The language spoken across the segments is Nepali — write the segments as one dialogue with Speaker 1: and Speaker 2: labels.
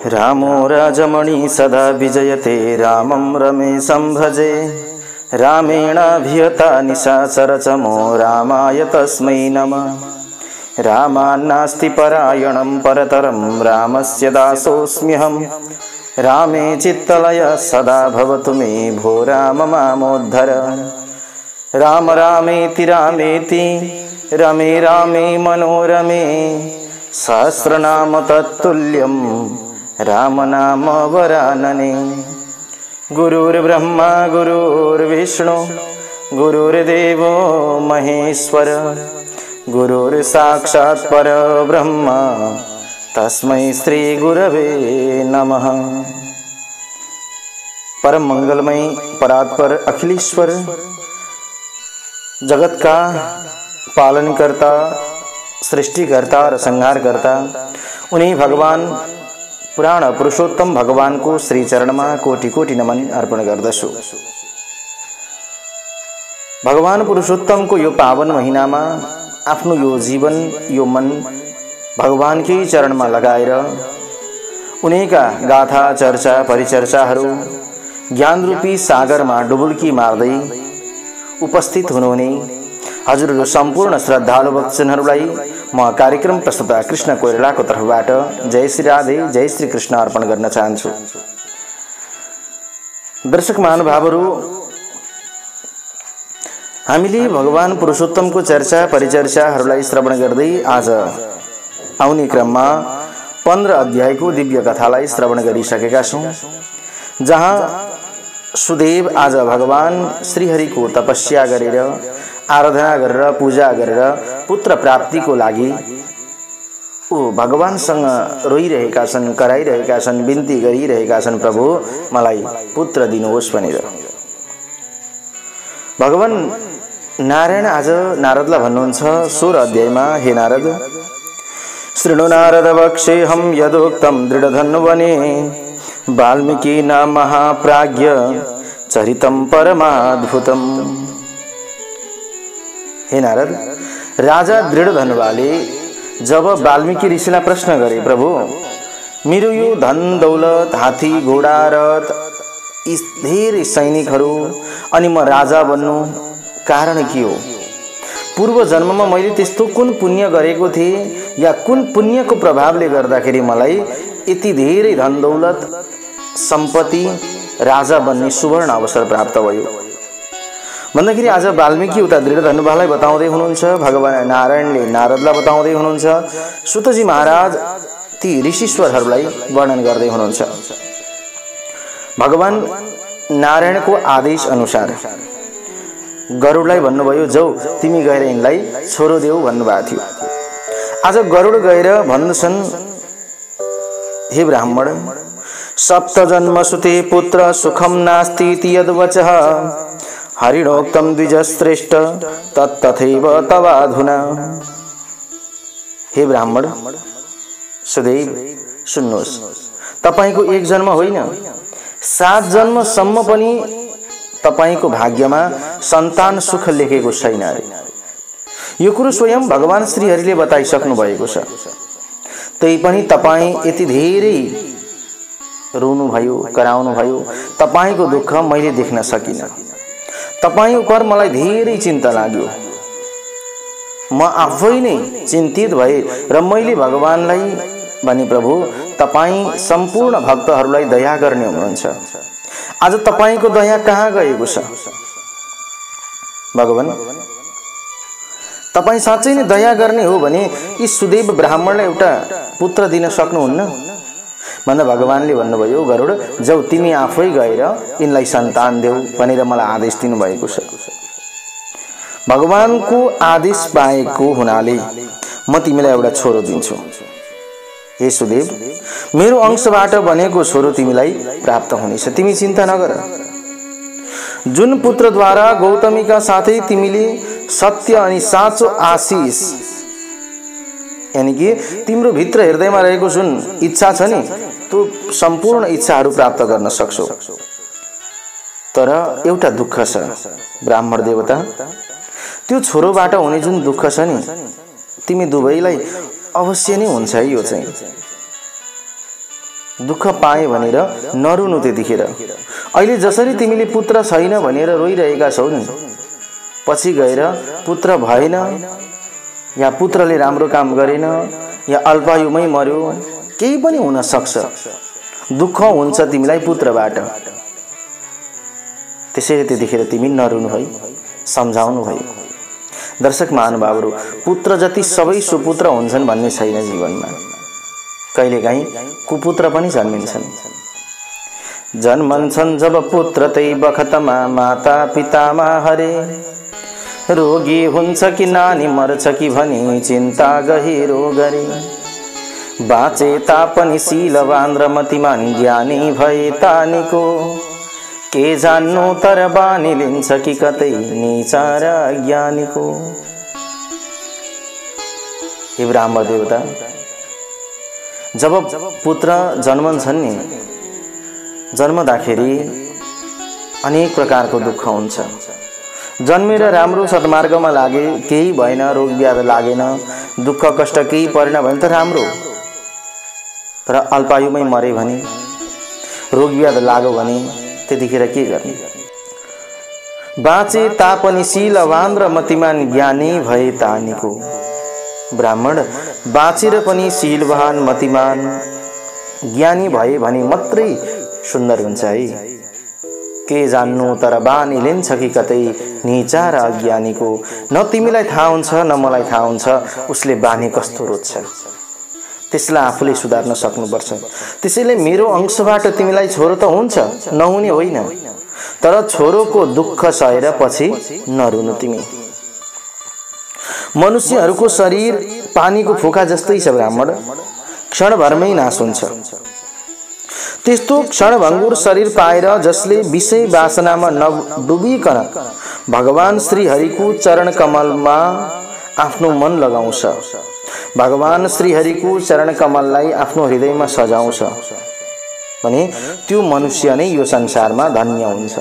Speaker 1: रामो राजमणि सदा विजयते रामं रमेशं भजे रामेणाभिहता निशाचरचमो रामाय तस्मै नमः। रामान्नास्ति परायणं परतरं रामस्य दासोऽस्म्यहं रामे चित्तलय सदा भवतु मे भो राम मामोद्धर। राम रामेति रामेति रमे रामे मनोरमे सहस्रनाम तत्तुल्यं राम नाम वरानने। गुरुर्ब्रह्मा गुरुर्विष्णु गुरुर्देवो महेश्वर गुरुर्साक्षात् परब्रह्म तस्मै श्री गुरवे नमः। परम मंगलमय परात्पर अखिलेश्वर जगत का पालनकर्ता सृष्टिकर्ता और संहारकर्ता उन्हीं भगवान पुराण पुरुषोत्तम भगवान को श्री चरण में कोटि कोटि नमन अर्पण गर्दछु। भगवान पुरुषोत्तम को यो पावन महीना में आफ्नो यो जीवन यो मन भगवान के चरण में लगाएर उनैका गाथा चर्चा परिचर्चाहरू ज्ञान रूपी सागर में डुबुल्की मार्दै उपस्थित हुनुहुने हजुरहरू सम्पूर्ण श्रद्धालु भक्तजनहरूलाई म कार्यक्रम प्रस्तुता कृष्ण कोइरालाको तर्फबाट जय श्री राधे जय श्री कृष्ण अर्पण गर्न चाहन्छु। दर्शक महानुभावहरू, हामीले भगवान पुरुषोत्तमको चर्चा परिचर्चाहरूलाई श्रवण गर्दै आज आउने क्रममा 15 अध्यायको दिव्य कथालाई श्रवण गरिसकेका छौं, जहाँ सुदेव आज भगवान श्रीहरिको तपस्या गरेर आराधना गरेर पूजा गरेर पुत्र प्राप्तिको लागि ऊ भगवानसँग रोइरहेका छन्, कराइरहेका छन्, बिन्ती गरिरहेका छन्, प्रभु मलाई पुत्र दिनुहोस् भनेर। भगवान नारायण आज नारदलाई भन्नुहुन्छ 16 अध्यायमा, हे नारद, शृणु नारद वक्षेऽहं यदोक्तं दृढधन्वने वाल्मीकि नाम महाप्राज्ञ चरितं परमाद्भुतम्। हे नारद, राजा दृढधनुवाले जब वाल्मीकि ऋषिलाई प्रश्न गरे, प्रभु मेरो यो धन दौलत हात्ती घोडा रथ यी धेरै सैनिकहरू अनि म राजा बन्नु कारण के हो? पूर्व जन्ममा मैले त्यस्तो कुन पुण्य गरेको थिएँ या कुन पुण्यको प्रभावले गर्दाखेरि मलाई यति धेरै धन दौलत सम्पत्ति राजा बन्ने सुवर्ण अवसर प्राप्त भयो भन्दाखेरि आज वाल्मीकि उता दृढधनुवालाई बताउँदै हुनुहुन्छ, भगवान नारायणले नारदलाई बताउँदै हुनुहुन्छ, सुतजी महाराज ती ऋषीश्वरहरूलाई वर्णन गर्दै हुनुहुन्छ। भगवान नारायणको आदेश अनुसार गरुडलाई भन्नुभयो, जाऊ तिमी गएर यिनलाई छोरो देऊ भन्नुभएको थियो। आज गरुड गएर भन्दछन्, हे ब्राह्मण, सप्त जन्म सुते पुत्र सुखम नास्ति इति यद्वचः हरिणोक्तम द्विजश्रेष्ठ तत्तथैव तवाधुना। हे ब्राह्मण सुदेव सुन्नुहोस्, तपाईको एक जन्म होइन 7 जन्मसम्म पनि तपाईको भाग्यमा सन्तान सुख लेखेको छैन रे। यो कुरो स्वयं भगवान श्रीहरिले बताइसक्नु भएको छ। तै पनि तपाई यति धेरै रोनु भयो, कराउनु भयो, तपाईको दुःख मैले देख्न सकिन। तपाईको पर मलाई धेरै चिन्ता लाग्यो, म आफै नै चिन्तित भए र मैले भगवानलाई भने, प्रभु तपाई सम्पूर्ण भक्तहरूलाई दया गर्ने हुनुहुन्छ, आज तपाईको दया कहाँ गएको छ? भगवान तपाई साँच्चै नै दया गर्ने हो भने यी सुदेव ब्राह्मणलाई एउटा पुत्र दिन सक्नुहुन्न भन्दा भगवानले भन्नुभयो, गरुड जाऊ तिमी आफै गएर यिनलाई सन्तान देऊ भनेर मलाई आदेश दिनुभएको छ। भगवानको आदेश पाएको हुनाले म तिमीलाई एउटा छोरो दिन्छु। हे सुदेव, मेरो अंशबाट बनेको छोरो तिमीलाई प्राप्त हुनेछ, तिमी चिन्ता नगर। जुन पुत्रद्वारा गौतमीका साथै तिमीले सत्य अनि साँचो आशिष यानी कि तिम्रो भित्र हृदयमा रहेको जुन इच्छा छ नि, त्यो सम्पूर्ण इच्छाहरू प्राप्त गर्न सक्छौ। तर एउटा दुःख छ ब्राह्मण देवता, त्यो छोरोबाट हुने जुन दुःख छ नि, तिमी दुवैलाई अवश्य नै हुन्छ है। यो चाहिँ दुःख पाए भनेर नरुनु त्यतिखेर। अहिले जसरी तिमीले पुत्र छैन भनेर रोइरहेका छौ नि, पछि गएर पुत्र भएन या पुत्रले राम्रो काम गरेन या अल्पायुमै मर्यो, केही पनि हुन सक्छ, दुःख हुन्छ तिमीलाई पुत्रबाट। त्यसैले त्यतिखेर तिमी नरुनु है, सम्झाउनु भयो। दर्शक महानुभावहरू, पुत्र जति सबै सुपुत्र हुन्छन् भन्ने छैन जीवनमा। कहिलेकाहीँ कुपुत्र पनि जन्मिन्छन्। जन्मन्छन् जब पुत्र त्यही बखतमा माता पितामा हरे, रोगी हुन्छ कि नानी मर्छ कि भनी चिन्ता गहिरो गरे, बाँचे तापनि शीलवान र मतिमान ज्ञानी भए तानीको, के जान्नु तर बानी लिन्छ कि कतै नीचा र अज्ञानीको। हे ब्राह्मण देवता, जब पुत्र जन्मन्छन् नि, जन्मदाखेरि अनेक प्रकारको दुःख हुन्छ। जन्मेर राम्रो सद्मार्गमा लागे, केही भएन, रोग व्याध लागेन, दुःख कष्ट केही परेन भने त राम्रो। तर अल्पायुमै मरे भने, रोग व्याध लाग्यो भने त्यतिखेर के गर्ने? बाँचे तापनि शीलवान र मतिमान ज्ञानी भए तानीको। ब्राह्मण बाँचेर पनि शीलवान मतिमान ज्ञानी भए भने मात्रै सुन्दर हुन्छ है। के जान्नु तर बानी लिन्छ कि कतै नीचा र अज्ञानीको। न तिमीलाई थाहा हुन्छ न मलाई थाहा हुन्छ उसले बानी कस्तो रोज्छ, त्यसलाई आफूले सुधार्न सक्नुपर्छ। त्यसैले मेरो अंशबाट तिमीलाई छोरो त हुन्छ, नहुने होइन, तर छोरोको दुःख सहेर पछि नरुनु तिमी। मनुष्यहरूको शरीर पानीको फोका जस्तै छ ब्राह्मण, क्षणभरमै नाश हुन्छ। त्यस्तो क्षणभङ्गुर शरीर पाएर जसले विषय वासनामा नडुबिकन भगवान श्री हरिको चरण कमलमा आफ्नो मन लगाउँछ, भगवान श्री हरिको चरण कमललाई आफ्नो हृदयमा सजाउँछ भने त्यो मनुष्य नै यो संसारमा धन्य हुन्छ।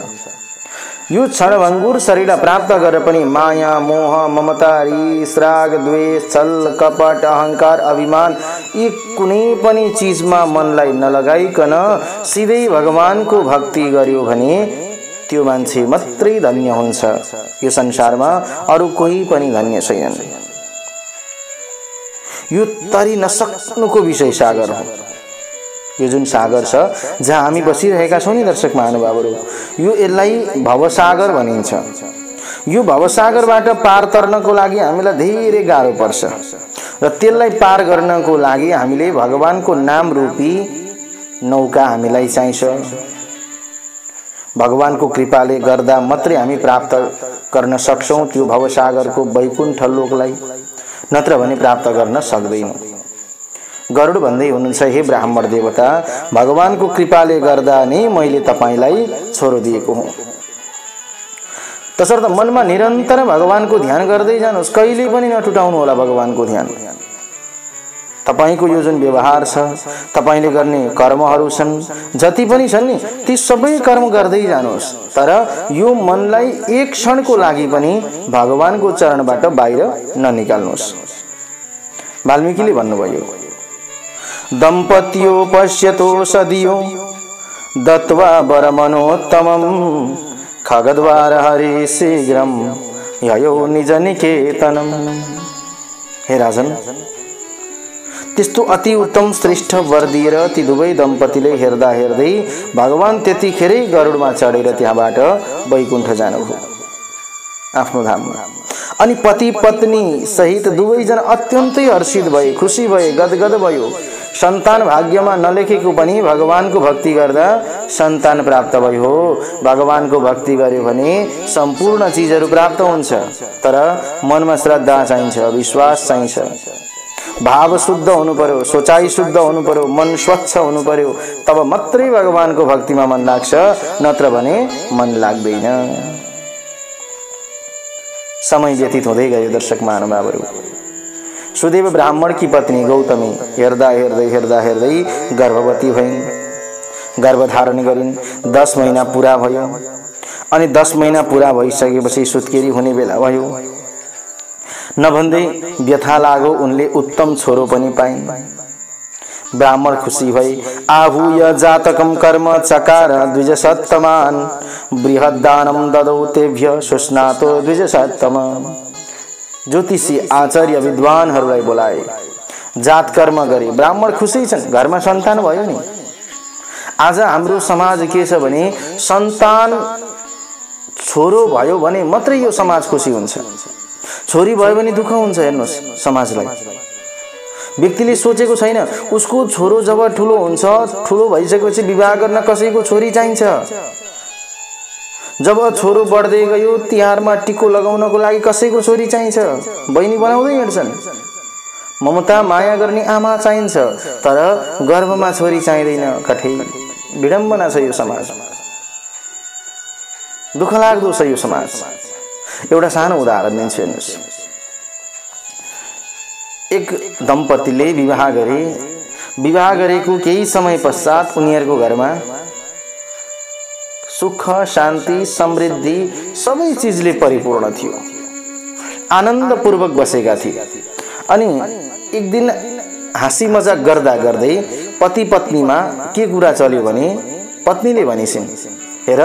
Speaker 1: यो क्षणभङ्गुर शरीरलाई प्राप्त गरेर पनि माया मोह ममता रिस राग द्वेष छल कपट अहंकार अभिमान यी कुनै पनि चीजमा मनलाई नलगाइकन सिधै भगवानको भक्ति गर्यो भने त्यो मान्छे मात्रै धन्य हुन्छ। यो संसारमा अरु कोही पनि धन्य छैनन्। यो तरि नसक्नुको विषय सागर हो। यो जुन सागर छ जहाँ हामी बसिरहेका छौं नि दर्शक महानुभावहरू, यो यसलाई भवसागर भनिन्छ। यो भवसागरबाट पार तर्नको लागि हामीलाई धेरै गाह्रो पर्छ र त्यसलाई पार गर्नको लागि हामीले भगवानको नाम रूपी नौका हामीलाई चाहिन्छ। भगवानको कृपाले गर्दा मात्रै हामी प्राप्त गर्न सक्छौं त्यो भवसागरको वैकुण्ठ लोकलाई, नत्र भने प्राप्त गर्न सक्दैनौं। गरुड भन्दै हुनुहुन्छ, हे ब्राह्मण देवता, भगवानको कृपाले गर्दा नै मैले तपाईलाई छोरो दिएको हुँ। तसर्थ मनमा निरन्तर भगवानको ध्यान गर्दै जानुहोस्, कहिले पनि नटुटाउनु होला भगवानको ध्यान। तपाईको यो जुन व्यवहार छ, तपाईले गर्ने कर्महरू छन्, जति पनि छन् नि, ती सबै कर्म गर्दै जानुहोस्, तर यो मनलाई एक क्षणको लागि पनि भगवानको चरणबाट बाहिर ननिकाल्नुहोस्। वाल्मीकिले भन्नुभयो, दम्पत्यो पश्यतो सदियो दत्वा वरमनोत्तमं खगद्वार हरि शीघ्रं ययो निज निकेतनम। हे राजन, त्यस्तो अति उत्तम श्रेष्ठ वर दिएर ती दुवै दम्पतिले हेर्दा हेर्दै भगवान त्यतिखेरै गरुडमा चढेर त्यहाँबाट वैकुण्ठ जानुभयो आफ्नो धाममा। अनि पति पत्नी सहित दुवैजना अत्यन्तै हर्षित भए, खुसी भए, गदगद भयो। सन्तान भाग्यमा नलेखेको पनि भगवानको भक्ति गर्दा सन्तान प्राप्त भयो। भगवानको भक्ति गर्यो भने सम्पूर्ण चीजहरू प्राप्त हुन्छ, तर मनमा श्रद्धा चाहिन्छ, विश्वास चाहिन्छ, भाव शुद्ध हुनु पर्यो, सोचाइ शुद्ध हुनु पर्यो, मन स्वच्छ हुनु पर्यो, तब मात्रै भगवानको भक्तिमा मन लाग्छ, नत्र भने मन लाग्दैन। समय व्यतीत हुँदै गयो दर्शक महानुभावहरू। सुदेव ब्राह्मण की पत्नी गौतमी हेर्दा हेर्दै हेर्दा हेर्दै गर्भवती भइन्, गर्भधारण गरिन्। 10 महिना पूरा भयो अनि 10 महिना पूरा भइसकेपछि सुत्केरी हुने बेला भयो। नभन्दै व्यथा लाग्यो, उनले उत्तम छोरो पनि पाइन्। ब्राह्मण खुसी भई आहूय जातकम कर्म चकार द्विजसत्तमान बृहद्दानम ददौ तेभ्य सुस्नातो द्विजसत्तम। ज्योतिषी आचार्य विद्वानहरूलाई बोलाए, जात कर्म गरे। ब्राह्मण खुसी छन्, घरमा सन्तान भयो नि। आज हाम्रो समाज के छ भने सन्तान छोरो भयो भने मात्रै यो समाज खुसी हुन्छ, छोरी भयो भने दुःख हुन्छ। हेर्नुहोस् समाजलाई, व्यक्तिले सोचेको छैन उसको छोरो जब ठुलो हुन्छ, ठुलो भइसकेपछि विवाह गर्न कसैको छोरी चाहिन्छ। जब छोरो बढ्दै गयो तिहारमा टिको लगाउनको लागि कसैको छोरी चाहिन्छ, बहिनी बनाउँदै हिँड्छन्। ममता माया गर्ने आमा चाहिन्छ, तर गर्भमा छोरी चाहिँदैन। कठै विडम्बना छ यो समाजमा, दुःख लाग्दो छ यो समाज। एउटा सानो उदाहरण दिन्छु हेर्नुहोस्। एक दम्पतिले विवाह गरे। विवाह गरेको केही समय पश्चात उनीहरूको घरमा सुख शान्ति समृद्धि सबै चिजले परिपूर्ण थियो, आनन्दपूर्वक बसेका थिए। अनि एक दिन हाँसी मजाक गर्दा गर्दै पति पत्नीमा के कुरा चल्यो भने पत्नीले भनिसिन्, हेर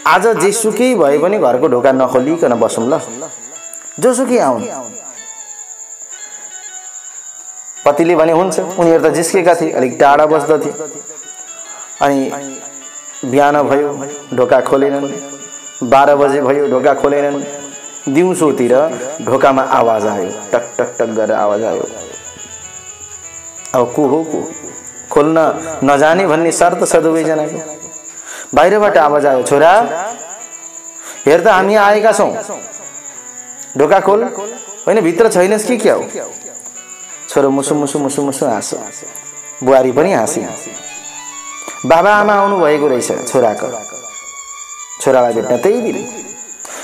Speaker 1: आज जेसुकै भए पनि घरको ढोका नखोलिकन बसौँ ल, जोसुकै आउन्। पतिले भने हुन्छ। उनीहरू त जिस्केका थिए, अलिक टाढा बस्दथे। अनि बिहान भयो ढोका खोलेनन्, 12 बजे भयो ढोका खोलेनन्। दिउँसोतिर ढोकामा आवाज आयो, टक टक टक गरेर आवाज आयो। अब को हो, को खोल्न नजाने भन्ने शर्त छ दुवैजनाको। बाहिरबाट आवाज आयो, छोरा हेर त हामी आएका छौँ, ढोका खोल। होइन भित्र छैनस् कि क्या हो? छोरो मुसु मुसु मुसु मुसु हाँसो, बुहारी पनि हाँसी। बाबा आमा आउनु भएको रहेछ छोराको। छोरालाई भेट्न त्यही दिन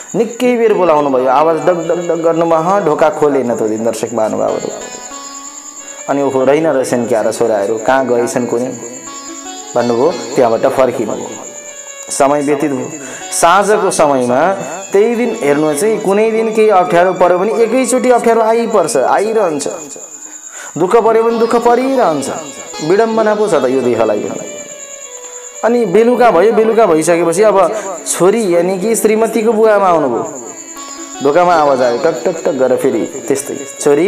Speaker 1: निकै बेर बोलाउनु भयो, आवाज डग डग डग गर्नुभयो, ढोका खोलेन त्यो दिन दर्शक महानुभावहरू। अनि ओहो रहेन रहेछन् क्या र छोराहरू, कहाँ गएछन् कुनै भन्नुभयो। त्यहाँबाट फर्किनु भयो, समय व्यतीत भयो। साँझको समयमा त्यही दिन हेर्नु चाहिँ कुनै दिन केही अप्ठ्यारो पर्यो भने एकैचोटि अप्ठ्यारो आइपर्छ, आइरहन्छ। दुःख पर्यो भने दुःख परिरहन्छ। विडम्बना पो छ त यो देहलाई पनि। अनि बेलुका भयो, बेलुका भइसकेपछि अब छोरी यानि कि श्रीमतीको बुवामा आउनुभयो। ढोकामा आवाज आयो, टक टक टक गरेर फेरि त्यस्तै, छोरी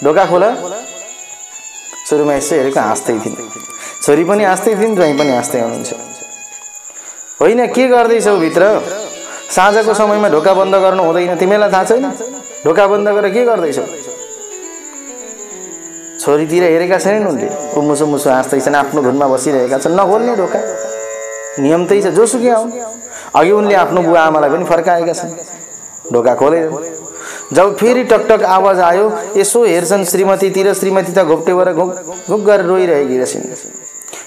Speaker 1: ढोका खोला। सुरुमा यसो हेरेको हाँस्दै थिइन्, छोरी पनि हाँस्दै थिइन्, ज्वाइँ पनि हाँस्दै हुनुहुन्छ। होइन के गर्दैछौ भित्र? साँझको समयमा ढोका बन्द गर्नु हुँदैन, तिमीलाई थाहा छैन? ढोका बन्द गरेर के गर्दैछौ? छोरीतिर हेरेका छैनन् उनले, ऊ मुसु मुसु हाँस्दैछन्, आफ्नो धुनमा बसिरहेका छन्। नखोल्ने ढोका, नियम त्यही छ, जोसुकै आउन्। अघि उनले आफ्नो बुवा आमालाई पनि फर्काएका छन्, ढोका खोलेर। जब फेरि टकटक आवाज आयो, यसो हेर्छन् श्रीमतीतिर, श्रीमती त घोप्टे भएर घुक घुक गरेर रोइरहेकी रहेछन्।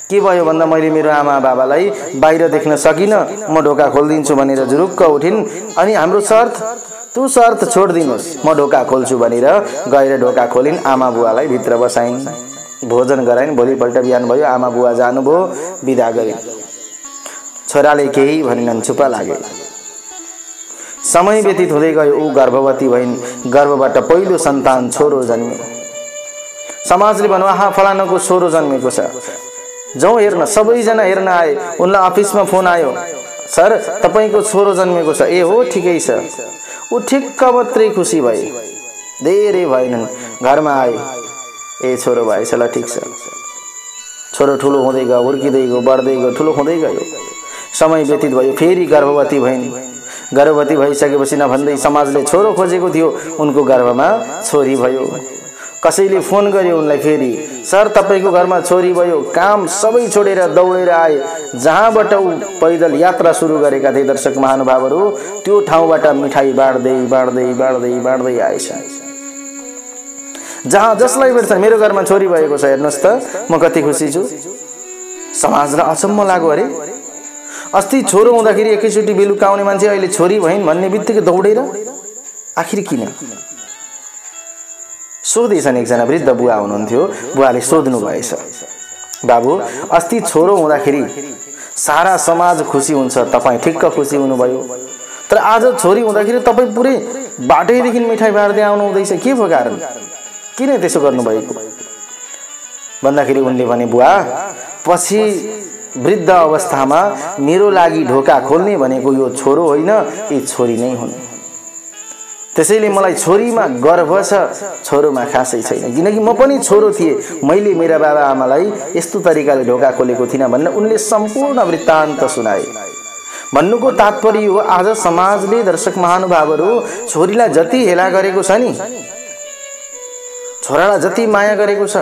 Speaker 1: के भयो भन्दा मैले मेरो आमा बाबालाई बाहिर देख्न सकिनँ, म ढोका खोलिदिन्छु भनेर जुरुक्क उठिन्। अनि हाम्रो शर्त, तू शर्त छोडिदिनुहोस्, म ढोका खोल्छु भनेर गएर ढोका खोलिन्। आमा बुवालाई भित्र बसाइन्, भोजन गराइन्। भोलिपल्ट बिहान भयो, आमा बुवा जानुभयो, बिदा गरे। छोराले केही भनेनन्, चुप लागे। समय व्यतीत हुँदै गयो, ऊ गर्भवती भइन्। गर्भबाट पहिलो सन्तान छोरो जन्मियो। समाजले भन्यो, आहा फलानाको छोरो जन्मेको छ, जाउँ हेर्न। सबैजना हेर्न आए। उनलाई अफिसमा फोन आयो, सर तपाईँको छोरो जन्मेको छ। ए हो, ठिकै छ। ऊ ठिक्क मात्रै खुसी भए, धेरै भएनन्। घरमा आए, ए छोरो भएछ, ल ठिक छ। छोरो ठुलो हुँदै गयो, हुर्किँदै गयो, बढ्दै गयो, ठुलो हुँदै गयो। समय व्यतीत भयो, फेरि गर्भवती भइन्। गर्भवती भइसकेपछि नभन्दै समाजले छोरो खोजेको थियो, उनको गर्भमा छोरी भयो। कसैले फोन गर्यो उनलाई फेरि, सर तपाईँको घरमा छोरी भयो। काम सबै छोडेर दौडेर आए। जहाँबाट ऊ पैदल यात्रा सुरु गरेका थिए दर्शक महानुभावहरू, त्यो ठाउँबाट मिठाई बाँड्दै बाँड्दै बाँड्दै बाँड्दै आएछ। जहाँ जसलाई भेट्छन्, मेरो घरमा छोरी भएको छ, हेर्नुहोस् त म कति खुसी छु। समाजलाई अचम्म लाग्यो, अरे अस्ति छोरो हुँदाखेरि एकैचोटि बेलुका आउने मान्छे अहिले छोरी भइन् भन्ने बित्तिकै दौडेर, आखिर किन? सोधेछन्। एकजना वृद्ध बुवा हुनुहुन्थ्यो, बुवाले सोध्नु भएछ, बाबु अस्ति छोरो हुँदाखेरि सारा समाज खुसी हुन्छ, तपाईँ ठिक्क खुसी हुनुभयो, तर आज छोरी हुँदाखेरि तपाईँ पुरै बाटैदेखि मिठाई बाँड्दै आउनु हुँदैछ, के भयो कारण? किन त्यसो गर्नुभएको? भन्दाखेरि उनले भने बुवा पछि वृद्ध अवस्थामा मेरो लागि ढोका खोल्ने भनेको यो छोरो होइन, यी छोरी नै हुन्। त्यसैले मलाई छोरीमा गर्व छ, छोरोमा खासै छैन, किनकि म पनि छोरो थिएँ, मैले मेरा बाबा आमालाई यस्तो तरिकाले ढोका खोलेको थिइनँ भनेर उनले सम्पूर्ण वृत्तान्त सुनाए। भन्नुको तात्पर्य हो आज समाजले दर्शक महानुभावहरू छोरीलाई जति हेला गरेको छ नि, छोरालाई जति माया गरेको छ,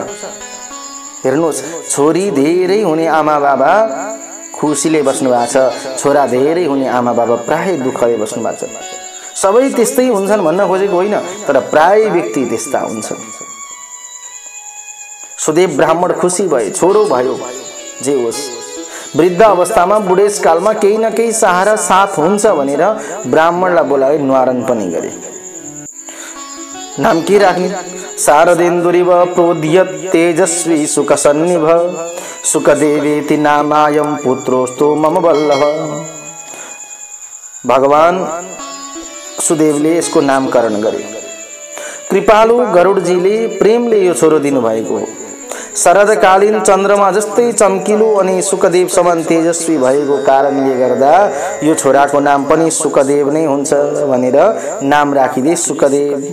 Speaker 1: हेर्नुहोस् छोरी धेरै हुने आमा बाबा खुसीले बस्नु भएको छ, छोरा धेरै हुने आमा बाबा प्राय दुःखले बस्नु भएको छ। सबै त्यस्तै हुन्छन् भन्न खोजेको होइन, तर प्राय व्यक्ति त्यस्ता हुन्छन्। सुदेव ब्राह्मण खुसी भए, छोरो भयो जे होस्, वृद्ध अवस्थामा बुढेसकालमा केही न केही सहारा साथ हुन्छ भनेर ब्राह्मणलाई बोलाए, न्वारन पनि गरे। नाम के राख्ने? शारदेन्दुरिव प्रोद्यत तेजस्वी सुखसन्निभ सुखदेवेति नामायं पुत्रोस्तु मम वल्लभ। भगवान सुदेवले यसको नामकरण गरे। कृपालु गरुडजीले प्रेमले यो छोरो दिनुभएको हो। शरदकालीन चन्द्रमा जस्तै चम्किलो अनि सुखदेव समान तेजस्वी भएको कारणले गर्दा यो छोराको नाम पनि सुखदेव नै हुन्छ भनेर नाम राखिदिए सुखदेव।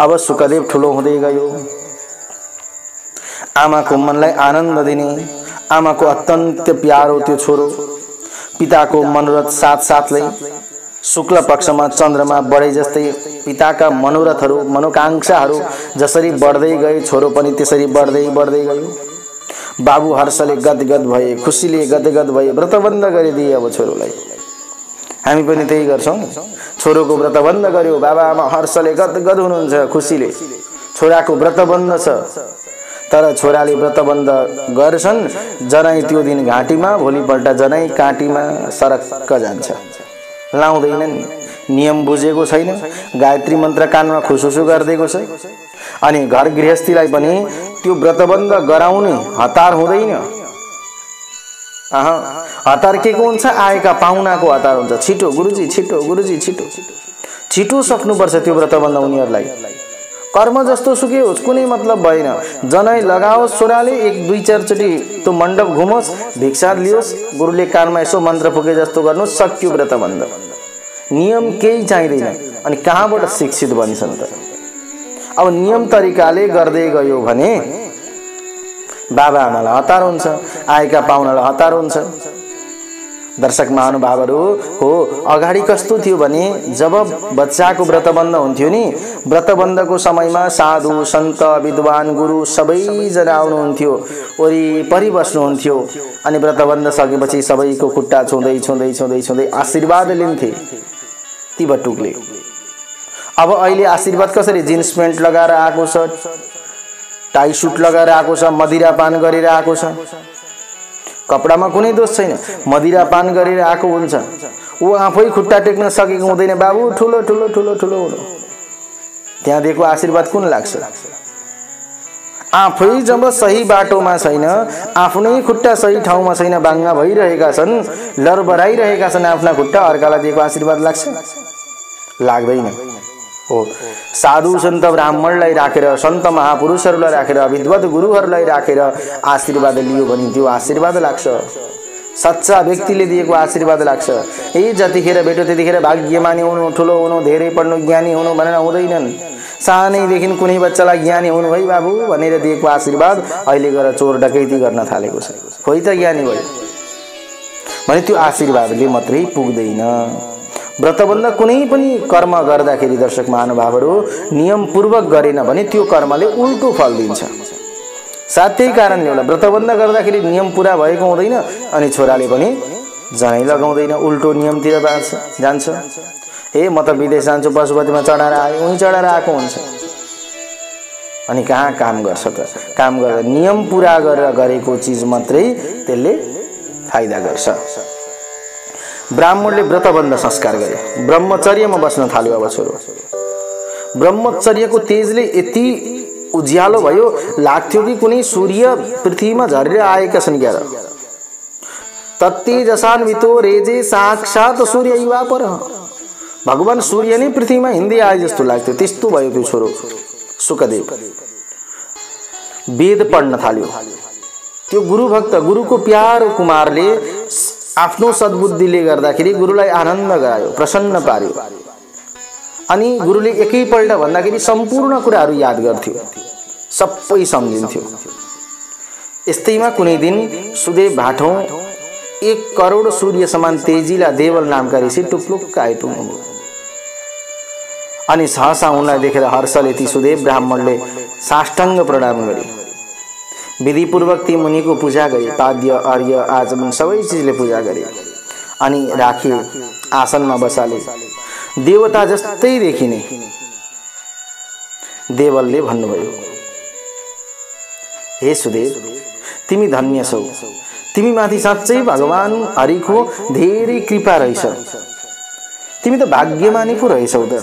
Speaker 1: अब सुखदेव ठुलो हुँदै गयो। आमाको मनलाई आनन्द दिने, आमाको अत्यन्त प्यारो त्यो छोरो। पिताको मनोरथ साथसाथै शुक्ल पक्षमा चन्द्रमा बढे जस्तै पिताका मनोरथहरू मनोकांक्षाहरू जसरी बढ्दै गए, छोरो पनि त्यसरी बढ्दै बढ्दै गयो। बाबु हर्षले गदगद भए, खुसीले गदगद भए, व्रतबन्ध गरिदिए अब छोरोलाई। हामी पनि त्यही गर्छौं। छोरोको व्रतबन्ध गर्यो, बाबा आमा हर्षले गदगद हुनुहुन्छ, खुसीले छोराको व्रतबन्ध छ। तर छोराले व्रतबन्ध गर्छन्, जनै त्यो दिन घाँटीमा, भोलिपल्ट जनै काँटीमा सरक्क जान्छ, लाउँदैनन्। नियम बुझेको छैन, गायत्री मन्त्र कानमा खुसुसु गर्दैको छ। अनि घर गृहस्थीलाई पनि त्यो व्रतबन्ध गराउने हतार हुँदैन। हतार के को हुन्छ? आएका पाहुनाको हतार हुन्छ। छिटो गुरुजी, छिटो गुरुजी, छिटो छिटो सक्नुपर्छ त्यो व्रतबन्ध उनीहरूलाई। कर्म जस्तो सुके होस्, कुनै मतलब भएन। जनै लगाओस् छोराले, एक दुई चारचोटि त्यो मण्डप घुमोस्, भिक्षा लियोस्, गुरुले कानमा यसो मन्त्र फुके जस्तो गर्नुहोस्, सक्यो व्रतबन्ध। नियम केही चाहिँदैन। अनि कहाँबाट शिक्षित बन्छन् त? अब नियम तरिकाले गर्दै गयो भने बाबा आमालाई हतार हुन्छ, आएका पाहुनालाई हतार हुन्छ। दर्शक महानुभावहरू हो, अगाडि कस्तो थियो भने जब बच्चाको व्रतबन्ध हुन्थ्यो नि, व्रतबन्धको समयमा साधु सन्त विद्वान गुरु सबैजना आउनुहुन्थ्यो, वरिपरि बस्नुहुन्थ्यो। अनि व्रतबन्ध सकेपछि सबैको खुट्टा छुँदै छुँदै छुँदै छुँदै आशीर्वाद लिन्थे ती बटुकले। अब अहिले आशीर्वाद कसरी? जिन्स प्यान्ट लगाएर आएको छ, टाई सुट लगाएर आएको छ, मदिरा पान गरेर आएको छ। कपडामा कुनै दोष छैन, मदिरा पान गरेर आएको हुन्छ। ऊ आफै खुट्टा टेक्न सकेको हुँदैन, बाबु ठुलो ठुलो ठुलो ठुलो हुनु। त्यहाँ दिएको आशीर्वाद कुन लाग्छ? आफै जब सही बाटोमा छैन, आफ्नै खुट्टा सही ठाउँमा छैन, बाङ्गा भइरहेका छन्, लरबराइरहेका छन् आफ्ना खुट्टा, अर्कालाई दिएको आशीर्वाद लाग्छ? लाग्दैन। हो, साधु सन्त ब्राह्मणलाई राखेर, सन्त महापुरुषहरूलाई राखेर, विद्वत गुरुहरूलाई राखेर आशीर्वाद लियो भने त्यो आशीर्वाद लाग्छ। सच्चा व्यक्तिले दिएको आशीर्वाद लाग्छ। ए जतिखेर भेट्यो त्यतिखेर भाग्यमानी हुनु, ठुलो हुनु, धेरै पढ्नु, ज्ञानी हुनु भनेर हुँदैनन्। सानैदेखि कुनै बच्चालाई ज्ञानी हुनु है बाबु भनेर दिएको आशीर्वाद अहिले गएर चोर डकैती गर्न थालेको छ। खोइ त ज्ञानी भयो भने त्यो आशीर्वादले मात्रै पुग्दैन। व्रतबन्ध कुनै पनि कर्म गर्दाखेरि दर्शक महानुभावहरू नियमपूर्वक गरेन भने त्यो कर्मले उल्टो फल दिन्छ। साथै कारणले होला व्रतबन्ध गर्दाखेरि नियम पूरा भएको हुँदैन, अनि छोराले पनि जनै लगाउँदैन, उल्टो नियमतिर जान्छ। ए म त विदेश जान्छु, पशुपतिमा चढाएर आयो, उही चढाएर आएको हुन्छ। अनि कहाँ काम गर्छ त? काम गर्दा नियम पूरा गरेर गरेको चिज मात्रै त्यसले फाइदा गर्छ। ब्राह्मणले व्रतबन्ध संस्कार गरे, ब्रह्मचर्यमा बस्न थाल्यो। अब छोरो ब्रह्मचर्यको तेजले यति उज्यालो भयो, लाग्थ्यो कि कुनै सूर्य पृथ्वीमा झरेर आएका छन् क्या। तत्तेजसान्वितो रेजे साक्षात सूर्य युवा पर, भगवान सूर्य नै पृथ्वीमा हिँड्दै आए जस्तो लाग्थ्यो। त्यस्तो भयो त्यो छोरो सुखदेव। वेद पढ्न थाल्यो। त्यो गुरुभक्त गुरुको प्यारो कुमारले आफ्नो सद्बुद्धिले गर्दाखेरि गुरुलाई आनन्द गरायो, प्रसन्न पार्यो। अनि गुरुले एकैपल्ट भन्दाखेरि सम्पूर्ण कुराहरू याद गर्थ्यो, सबै सम्झिन्थ्यो। यस्तैमा कुनै दिन सुदेव भाटौँ 1 करोड सूर्य समान तेजिला देवल नामका ऋषि टुप्लुक्क आइपुग्नुभयो। अनि सहसा उनलाई देखेर हर्षले ती सुदेव ब्राह्मणले साष्टाङ्ग प्रणाम गरे। विधिपूर्वक ती मुनिको पूजा गरे, पाद्य अर्घ्य आचमन सबै चिजले पूजा गरे। अनि राखे आसनमा बसाले। देवता जस्तै देखिने देवलले भन्नुभयो, हे सुदेव, तिमी धन्य छौ। तिमी माथि साँच्चै भगवान हरिको धेरै कृपा रहेछ। तिमी त भाग्यमानी पो रहेछौ त,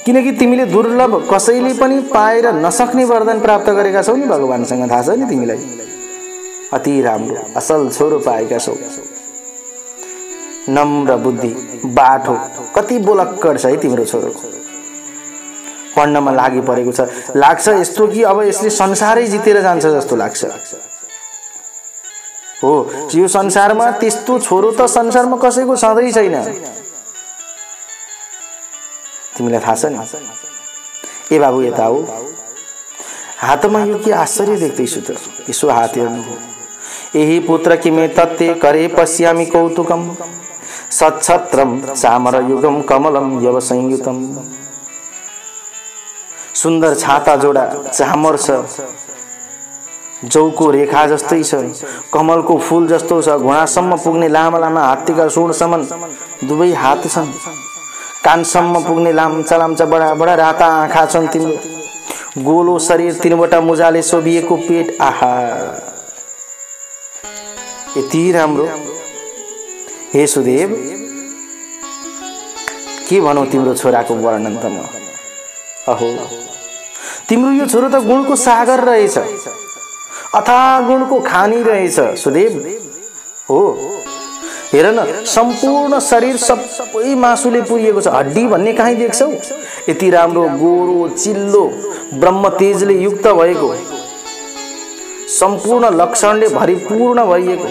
Speaker 1: किनकि तिमीले दुर्लभ कसैले पनि पाएर नसक्ने वरदान प्राप्त गरेका छौ नि भगवानसँग, थाहा छ नि तिमीलाई। अति राम्रो असल छोरो पाएका छौ। नम्र बुद्धि, बाठो, कति बोलक्कड छ है तिम्रो छोरो। पढ्नमा लागि परेको छ, लाग्छ यस्तो कि अब यसले संसारै जितेर जान्छ जस्तो लाग्छ। हो, यो संसारमा त्यस्तो छोरो त संसारमा कसैको सधैँ छैन, तिमीलाई थाहा छ नि। ए बाबु यता हो, हातमा यो के आश्चर्य देख्दैछु त, यसो हात हेर्नु। यही पुत्र किमे तत्ते करे पश्यामि कौतुकम, सच्छत्रम चामरयुगम कमलम यव संयुतम। सुन्दर छाता जोडा चामर छ, जौको रेखा जस्तै छ, कमलको फूल जस्तो छ, घुँडासम्म पुग्ने लामा लामा हात्तीका सुँडसम्म दुवै हात छन्, कानसम्म पुग्ने लाम्चा लाम्चा बडा बडा राता आँखा छन् तिम्रो, गोलो शरीर, 3वटा मुजाले शोभिएको पेट, आहा यति राम्रो। हे सुदेव, के भनौँ तिम्रो छोराको वर्णन त म। अहो, तिम्रो यो छोरो त गुणको सागर रहेछ, अथाह गुणको खानी रहेछ सुदेव। हो, हेर न, सम्पूर्ण शरीर सबै मासुले पुरिएको छ, हड्डी भन्ने कहीँ देख्छौ? यति राम्रो गोरो चिल्लो ब्रह्म तेजले युक्त भएको, सम्पूर्ण लक्षणले भरिपूर्ण भरिएको,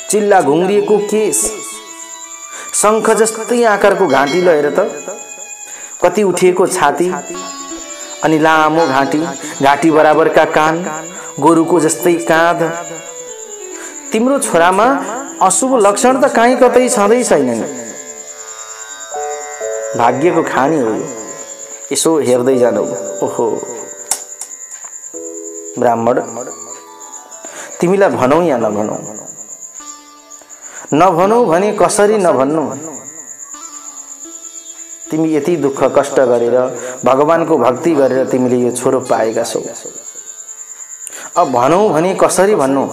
Speaker 1: चिल्ला घुङ्रिएको केश, शङ्ख जस्तै आकारको घाँटी, ल हेर त कति उठिएको छाती, अनि लामो घाँटी, घाँटी बराबरका कान, गोरुको जस्तै काँध। तिम्रो छोरामा अशुभ लक्षण त कहीँ कतै छँदै छैन नि, भाग्यको खानी हो। यसो हेर्दै जानु। ओहो ब्राह्मण, तिमीलाई भनौँ या नभनौँ? नभनौँ भने कसरी नभन्नु? तिमी यति दुःख कष्ट गरेर भगवानको भक्ति गरेर तिमीले यो छोरो पाएका छौ, अब भनौँ भने कसरी भन्नु?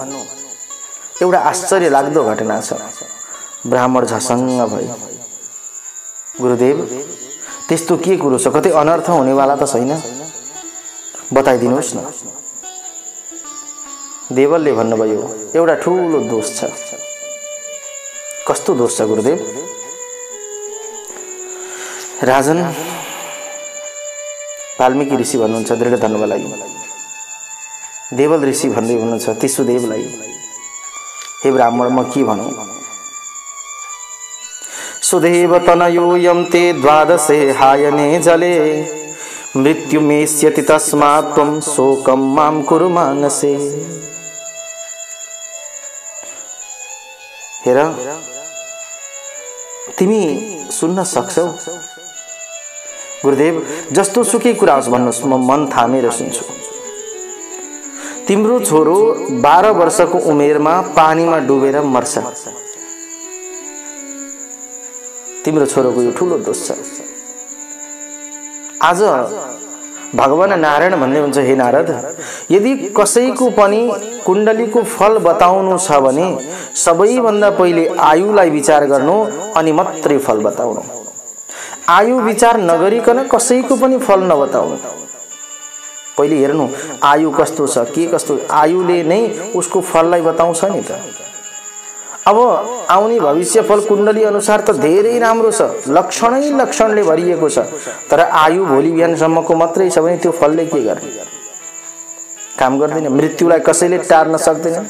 Speaker 1: एउटा आश्चर्य लाग्दो घटना छ। ब्राह्मण झसङ्ग भयो। गुरुदेव, त्यस्तो के कुरो छ? कतै अनर्थ हुनेवाला त छैन? बताइदिनुहोस् न। देवलले भन्नुभयो, एउटा ठुलो दोष छ। कस्तो दोष छ गुरुदेव? राजन, वाल्मीकि ऋषि भन्नुहुन्छ दृढ धर्मका लागि, देवल ऋषि भन्दै हुनुहुन्छ ती सुदेवलाई, हे ब्राह्मण, म के भनौँ? सुदेव तनयोऽयं ते द्वादशे हायने जले, मृत्युमेष्यति तस्मात् त्वं शोकं मां कुरु मानसे। हेर, तिमी सुन्न सक्छौ? गुरुदेव, जस्तो सुकै कुरा होस् भन्नुहोस्, म मन थामेर सुन्छु। तिम्रो छोरो 12 वर्षको उमेरमा पानीमा डुबेर मर्छ। तिम्रो छोरोको यो ठुलो दोष छ। आज भगवान नारायण भन्ने हुन्छ, हे नारद, यदि कसैको पनि कुण्डलीको फल बताउनु छ भने सबैभन्दा पहिले आयुलाई विचार गर्नु, अनि मात्रै फल बताउनु। आयु विचार नगरिकन कसैको पनि फल नबताउनु। पहिले हेर्नु आयु कस्तो छ, के कस्तो, आयुले नै उसको फललाई बताउँछ नि त। अब आउने भविष्य फल कुण्डली अनुसार त धेरै राम्रो छ, लक्षणै लक्षणले भरिएको छ, तर आयु भोलि बिहानसम्मको मात्रै छ भने त्यो फलले के गर्ने? काम गर्दैन। मृत्युलाई कसैले टार्न सक्दैन।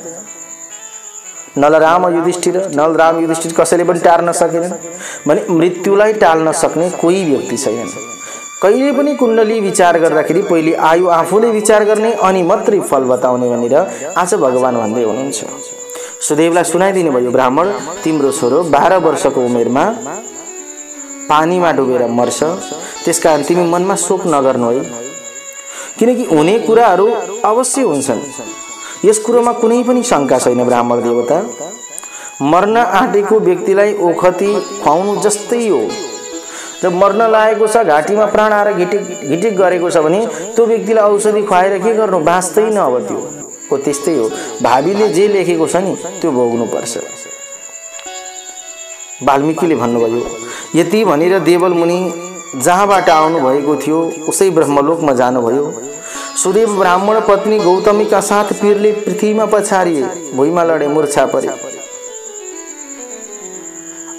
Speaker 1: नलराम युधिष्ठिर कसैले पनि टार्न सकेनन् भने मृत्युलाई टाल्न सक्ने कोही व्यक्ति छैन। कहिले पनि कुण्डली विचार गर्दाखेरि पहिले आयु आफूले विचार गर्ने अनि मात्रै फल बताउने भनेर आज भगवान भन्दै हुनुहुन्छ। सुदेवलाई सुनाइदिनु भयो, ब्राह्मण तिम्रो छोरो 12 वर्षको उमेरमा पानीमा डुबेर मर्छ, त्यसकारण तिमी मनमा शोक नगर्नु है, किनकि हुने कुराहरू अवश्य हुन्छन्। यस कुरोमा कुनै पनि शंका छैन। ब्राह्मण देवता, मर्न आँटेको व्यक्तिलाई ओखती खुवाउनु जस्तै हो। जब मर्न लागेको छ, घाँटीमा प्राण आएर घिटिक गरेको छ भने त्यो व्यक्तिलाई औषधि खुवाएर के गर्नु, बाँच्दैन। अब त्यो हो, त्यस्तै हो। भावीले जे लेखेको छ नि त्यो भोग्नु पर्छ। वाल्मीकिले भन्नुभयो, यति भनेर देवल मुनि जहाँबाट आउनु भएको थियो उसै ब्रह्मलोकमा जानुभयो। सुदेव ब्राह्मण पत्नी गौतमीका साथ पीरले पृथ्वीमा पछारिए, भुइँमा लडे, मूर्छा परे।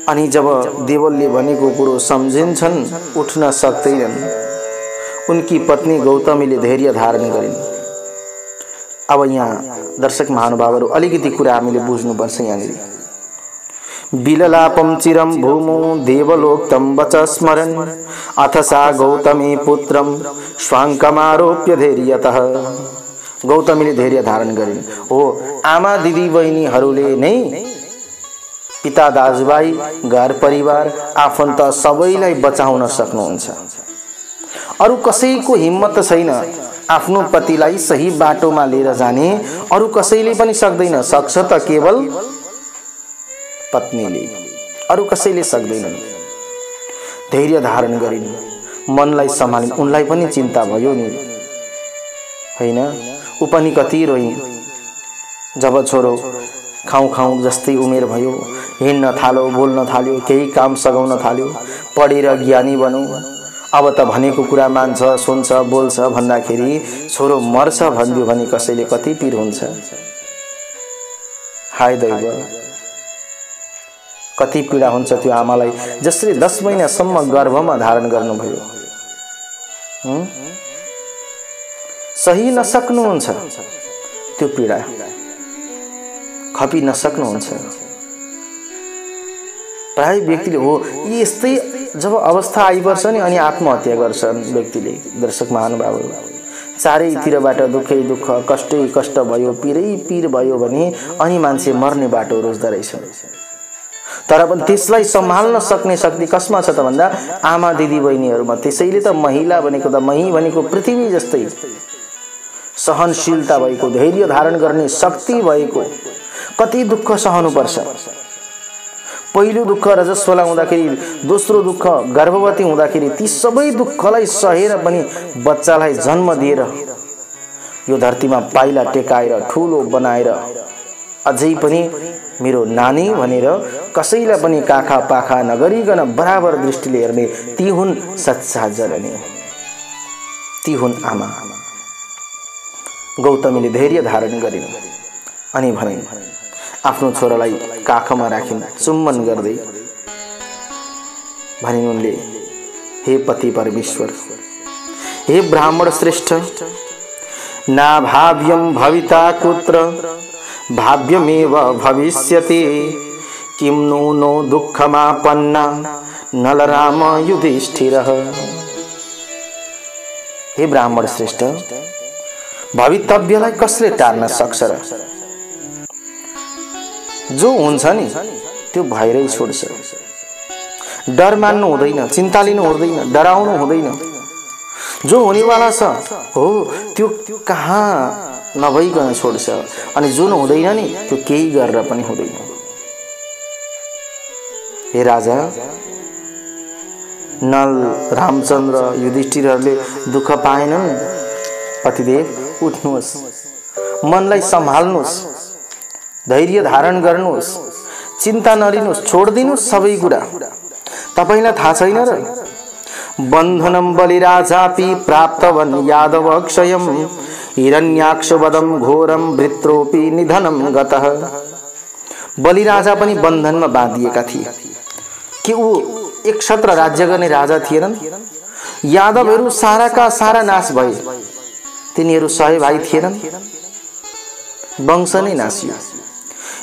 Speaker 1: अनि जब देवलले भनेको कुरो सम्झिन्छन्, उठ्न सक्दैनन्। उनकी पत्नी गौतमीले धैर्य धारण गरिन्। अब यहाँ दर्शक महानुभावहरू अलिकति कुरा हामीले बुझ्नुपर्छ। यहाँनिर बिललापम चिरम भूमो देवलोक्तम वच स्मरन् अथ सा गौतमी पुत्रम स्वाङ्कमारोप्य धैर्यतः। गौतमीले धैर्य धारण गरिन्। हो, आमा दिदी बहिनीहरूले नै पिता दाजुभाइ घर परिवार आफन्त सबैलाई बचाउन सक्नुहुन्छ। अरु कसैको हिम्मत छैन आफ्नो पतिलाई सही बाटोमा लिएर जाने, अरु कसैले पनि सक्दैन। सक्छ त केवल पत्नीले, अरु कसैले सक्दैनन्। धैर्य धारण गरिन्, मनलाई सम्हालिन्। उनलाई पनि चिन्ता भयो नि, हैन? उ पनि कति रोइन् जब छोरो खाउँ खाउँ जस्तै उमेर भयो, हिँड्न थाल्यो, बोल्न थाल्यो, केही काम सघाउन थाल्यो, पढेर ज्ञानी बनौँ, अब त भनेको कुरा मान्छ, सुन्छ, बोल्छ भन्दाखेरि छोरो मर्छ भन्दियो भने कसैले कति पीर हुन्छ। हाय दैव, कति पीडा हुन्छ त्यो आमालाई जसले 10 महिनासम्म गर्भमा धारण गर्नुभयो। सही नसक्नुहुन्छ त्यो पीडा, खपी नसक्नुहुन्छ। प्राय व्यक्तिले हो यस्तै जब अवस्था आइपर्छ नि अनि आत्महत्या गर्छन् व्यक्तिले। दर्शक महानुभावहरू, चारैतिरबाट दुःखै दुःख, कष्टै कष्ट भयो, पीरै पीर भयो भने अनि मान्छे मर्ने बाटो रोज्दो रहेछ। तर पनि त्यसलाई सम्हाल्न सक्ने शक्ति कसमा छ त भन्दा आमा दिदी बहिनीहरूमा। त्यसैले त महिला भनेको त मही भनेको पृथ्वी जस्तै सहनशीलता भएको, धैर्य धारण गर्ने शक्ति भएको। कति दुःख सहनुपर्छ। पहिलो दुःख रजस्वला हुँदाखेरि, दोस्रो दुःख गर्भवती हुँदाखेरि, ती सबै दुःखलाई सहेर पनि बच्चालाई जन्म दिएर यो धरतीमा पाइला टेकाएर ठुलो बनाएर अझै पनि मेरो नानी भनेर कसैलाई पनि काखा पाखा नगरिकन बराबर दृष्टिले हेर्ने, ती हुन् सच्चा जननी, ती हुन् आमा। गौतमीले धैर्य धारण गरिन् अनि भनिन्, आफ्नो छोरालाई काखमा राखिन्, चुम्बन गर्दै भनिन् उनले, हे पति परमेश्वर, हे ब्राह्मण श्रेष्ठ, नाभाव्यं भविता कुत्र भाव्यमेव भविष्यति, किं नो दुःखमापन्ना नलराम युधिष्ठिरः। हे ब्राह्मण श्रेष्ठ, भवितव्यलाई कसले टार्न सक्छ र? जो हुन्छ नि त्यो भएरै छोड्छ। डर मान्नु हुँदैन, चिन्ता लिनु हुँदैन, डराउनु हुँदैन। जो हुनेवाला छ हो त्यो कहाँ नभइकन छोड्छ, अनि जुन हुँदैन नि त्यो केही गरेर पनि हुँदैन। हे राजा, नल, रामचन्द्र, युधिष्ठिरहरूले दुःख पाएनन्। पतिदेव उठ्नुहोस्, मनलाई सम्हाल्नुहोस्, धैर्य धारण गर्नुहोस्, चिन्ता नलिनुहोस्, छोड्दिनुहोस् सबै कुरा। तपाईलाई थाहा छैन र? बन्धनं बलिराजापि प्राप्तवन् यादव अक्षयं, हिरण्याक्षवदं घोरं वृत्रोपि निधनं गतः। बलिराजा पनि बन्धनमा बाँधिएका थिए कि ऊ एक क्षत्र राज्य गर्ने राजा थिएनन्। यादवहरू साराका सारा नाश भए, तिनीहरू 100 भाइ थिएनन्, वंश नै नासियो।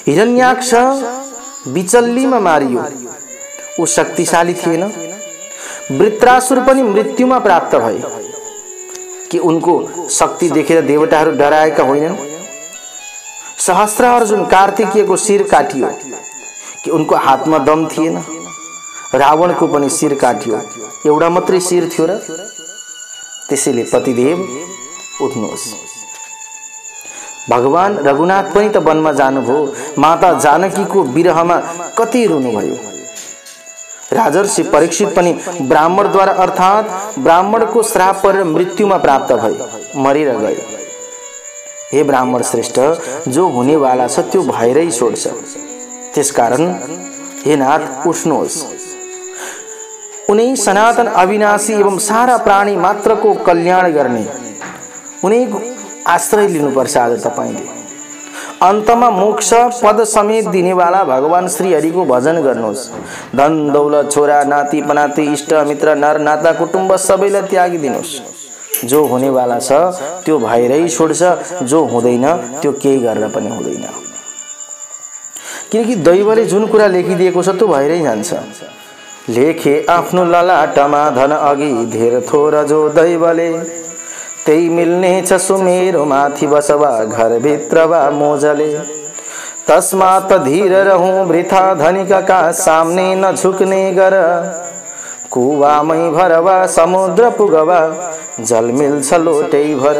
Speaker 1: हिरण्याक्ष बिचल्लीमा मारियो, ऊ शक्तिशाली थिएन। वृत्रासुर पनि मृत्युमा प्राप्त भए कि उनको शक्ति देखेर देवताहरू डराएका होइनन्। सहस्रार्जुन कार्तिकेयको शिर काटियो कि उनको हातमा दम थिएन। रावणको पनि शिर काटियो, एउटा मात्रै शिर थियो र। त्यसैले पतिदेव उठ्नुहोस्। भगवान रघुनाथ पनि त वनमा जानुभयो, माता जानकीको विरहमा कति रुनुभयो। राजर्षि परीक्षित पनि ब्राह्मणद्वारा अर्थात ब्राह्मणको श्राप परेर मृत्युमा प्राप्त भए, मरेर गए। हे ब्राह्मण श्रेष्ठ, जो हुनेवाला छ त्यो भएरै छोड्छ। त्यसकारण हे नाथ उठ्नुहोस्। उनी सनातन अविनाशी एवं सारा प्राणी मात्रको कल्याण गर्ने उनीको आश्रय लिनुपर्छ। आज तपाईले अन्तमा मोक्ष पद समेत दिनेवाला भगवान श्री हरिको भजन गर्नुहोस्। धन दौलत छोरा नाति पनाति इष्ट मित्र नर नाता कुटुम्ब सबैलाई त्यागिदिनुहोस्। जो हुनेवाला छ त्यो भएरै छोड्छ, जो हुँदैन त्यो केही गरेर पनि हुँदैन। किनकि दैवले जुन कुरा लेखिदिएको छ त्यो भएरै जान्छ। लेखे आफ्नो ललाटमा धन अघि धेर थोर जो दैवले, त्यही मिल्नेछ सुमेरो माथि बसवा घर भित्र वा मोजले। तस्मात् धीर रहूं वृथा धनिकका सामने न झुक्ने गर। कुवामै भरवा समुद्र पुगवा जल मिल्छ लोटै भर।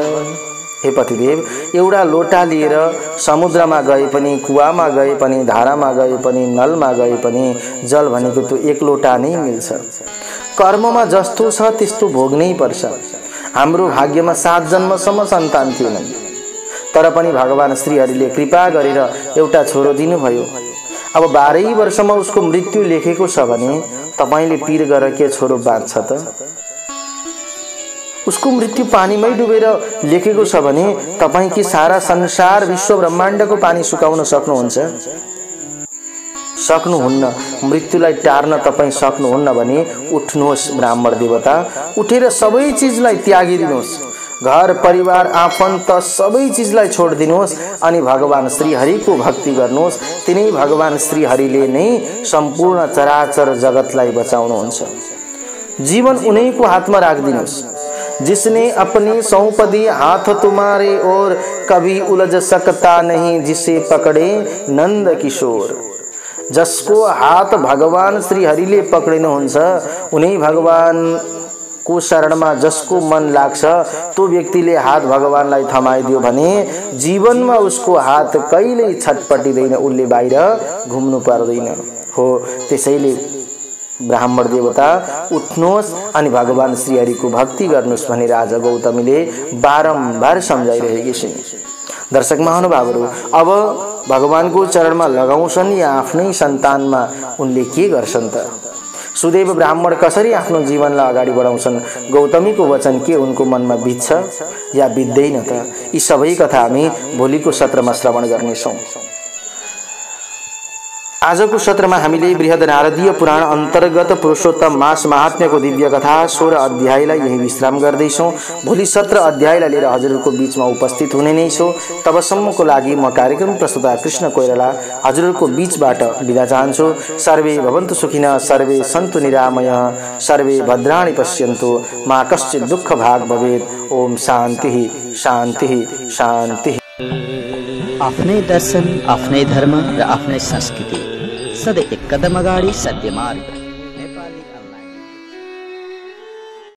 Speaker 1: हे पतिदेव, एउटा लोटा लिएर समुद्रमा गए पनि, कुवामा गए पनि, धारामा गए पनि, नलमा गए पनि जल भनेको त्यो एक लोटा नै मिल्छ। कर्ममा जस्तो छ त्यस्तो भोग्नै पर्छ। हाम्रो भाग्यमा 7 जन्मसम्म सन्तान थिएनन्, तर पनि भगवान श्रीहरिले कृपा गरेर एउटा छोरो दिनुभयो। अब 12 वर्षमा उसको मृत्यु लेखेको छ भने तपाईले पीर गरेर के छोरो बाँच्छ त? उसको मृत्यु पानीमै डुबेर लेखेको छ भने तपाई के सारा संसार विश्व ब्रह्माण्डको पानी सुकाउन सक्नुहुन्छ? सक्नुहुन्न। मृत्युलाई टार्न तपाई सक्नुहुन्न भने उठ्नुहोस् ब्राह्मण देवता, उठेर सबै चीजलाई त्यागिदिनुहोस्। घर परिवार आफन्त सबै चीजलाई छोडिदिनुहोस् अनि भगवान श्री हरिको भक्ति गर्नुहोस्। तिनै भगवान श्री हरिले नै सम्पूर्ण चराचर जगतलाई बचाउनुहुन्छ। जीवन उनैको हातमा राखिदिनुहोस्। जिसने अपनी सौंप दी हाथ तुम्हारे और कभी उलझ सकता नहीं जिसे पकड़े नंद किशोर। जसको हात भगवान श्री हरिले पक्रिनुहुन्छ, उनी भगवान को शरणमा जसको मन लाग्छ त्यो व्यक्तिले हात भगवानलाई थमाइदियो भने जीवनमा उसको हात कहिल्यै छटपटिदैन, उसले बाहिर घुम्नु पर्दैन। हो त्यसैले ब्राह्मण देवता उठ्नुहोस् अनि भगवान श्री हरिको भक्ति गर्नुहोस् भनी राजा गौतमीले बारम्बार सम्झाइरहेकी छिन्। दर्शक महानुभावहरू, अब भगवानको चरणमा लगाउँछन् या आफ्नै सन्तानमा उनले के गर्छन् त? सुदेव ब्राह्मण कसरी आफ्नो जीवनलाई अगाडि बढाउँछन्? गौतमीको वचन के उनको मनमा बित्छ या बित्दैन त? यी सबै कथा हामी भोलिको सत्रमा श्रवण गर्नेछौँ। आजको सत्रमा हामीले बृहद नारदीय पुराण अन्तर्गत पुरुषोत्तम मास महात्म्यको दिव्य कथा 16 अध्यायलाई यही विश्राम गर्दैछौँ। भोलि 17 अध्यायलाई लिएर हजुरहरूको बीचमा उपस्थित हुने नै छु। तबसम्मको लागि म कार्यक्रम प्रस्तुता कृष्ण कोइराला हजुरहरूको बीचबाट बिदा चाहन्छु। सर्वे भवन्तु सुखिनः, सर्वे सन्तु निरामयः, सर्वे भद्राणि पश्यन्तु, मा कश्चित् दुःख भाग भवेत्। ओम शान्तिः शान्तिः शान्तिः।
Speaker 2: आफ्नै दर्शन, आफ्नै धर्म र आफ्नै संस्कृति, सधैँ एक कदम अगाडि सत्य मार्ग।